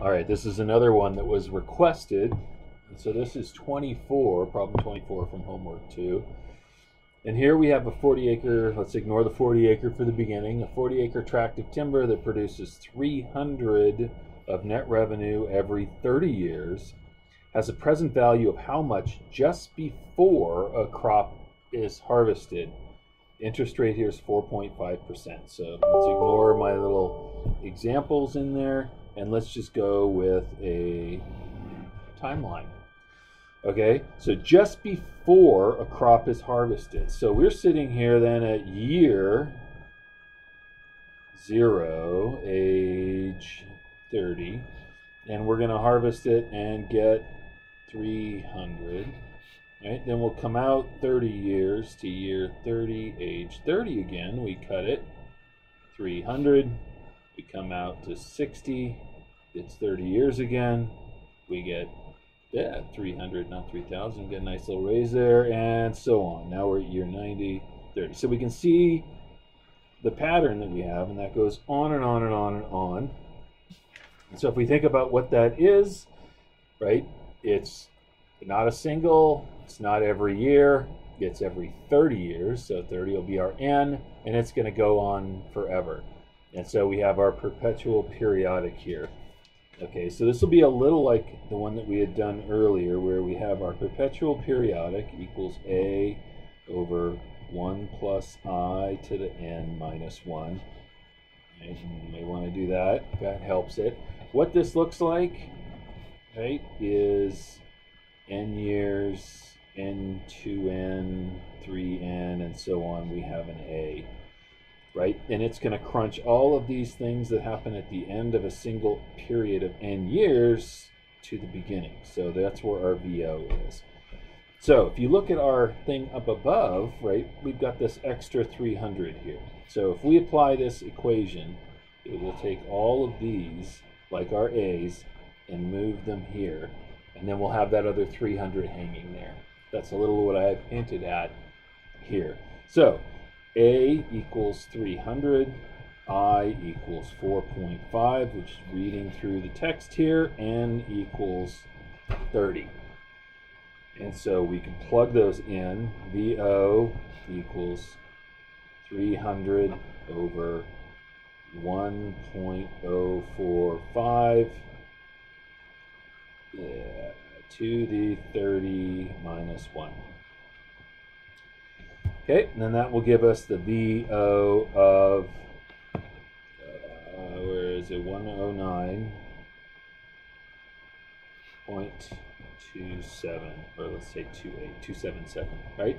All right, this is another one that was requested. So this is 24, problem 24 from homework 2. And here we have a 40 acre, let's ignore the 40 acre for the beginning, a 40 acre tract of timber that produces 300 of net revenue every 30 years, has a present value of how much just before a crop is harvested. The interest rate here is 4.5%. So let's ignore my little examples in there and let's just go with a timeline. Okay, so just before a crop is harvested. So we're sitting here then at year 0, age 30, and we're going to harvest it and get 300. Right? Then we'll come out 30 years to year 30, age 30 again. We cut it, 300. We come out to 60. It's 30 years again. We get 300, not 3,000. Get a nice little raise there, and so on. Now we're at year 90, 30. So we can see the pattern that we have, and that goes on and on and on and on. And so if we think about what that is, right, it's not a single, it's not every year, it's every 30 years. So 30 will be our N, and it's going to go on forever. And so we have our perpetual periodic here. Okay, so this will be a little like the one that we had done earlier, where we have our perpetual periodic equals A over 1 plus I to the N minus 1. And you may want to do that. That helps it. What this looks like, right, is N years, N2N, 3N, and so on. We have an A. Right? And it's going to crunch all of these things that happen at the end of a single period of N years to the beginning. So that's where our VO is. So if you look at our thing up above, right, we've got this extra 300 here. So if we apply this equation, it will take all of these, like our A's, and move them here. And then we'll have that other 300 hanging there. That's a little what I've hinted at here. So A equals 300, I equals 4.5, which is reading through the text here, N equals 30. And so we can plug those in. VO equals 300 over 1.045 to the 30 minus 1. Okay, and then that will give us the VO of, where is it, 109.27, or let's say 277, right?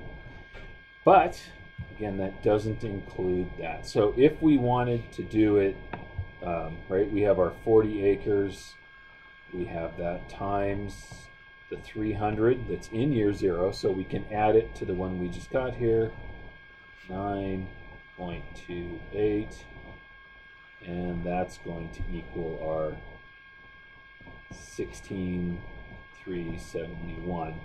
But, again, that doesn't include that. So if we wanted to do it, right, we have our 40 acres, we have that times the 300 that's in year 0, so we can add it to the one we just got here, 9.28, and that's going to equal our 16,371.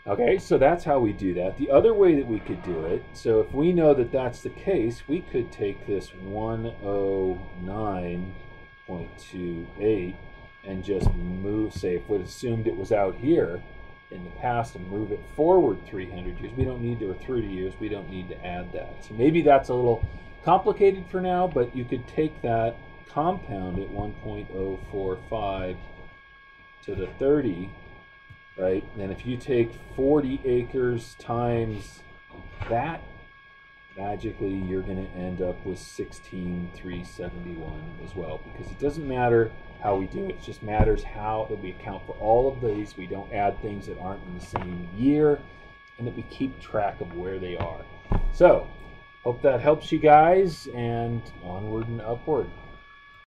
Okay, so that's how we do that. The other way that we could do it, so if we know that that's the case, we could take this 109.28 and just move, say if we'd assumed it was out here in the past, and move it forward 300 years. We don't need to, or 30 years, we don't need to add that. So maybe that's a little complicated for now, but you could take that compound at 1.045 to the 30, right? And if you take 40 acres times that, magically you're going to end up with 16,371 as well, because it doesn't matter how we do it, it just matters how that we account for all of these. We don't add things that aren't in the same year, and that we keep track of where they are. So hope that helps you guys, and onward and upward.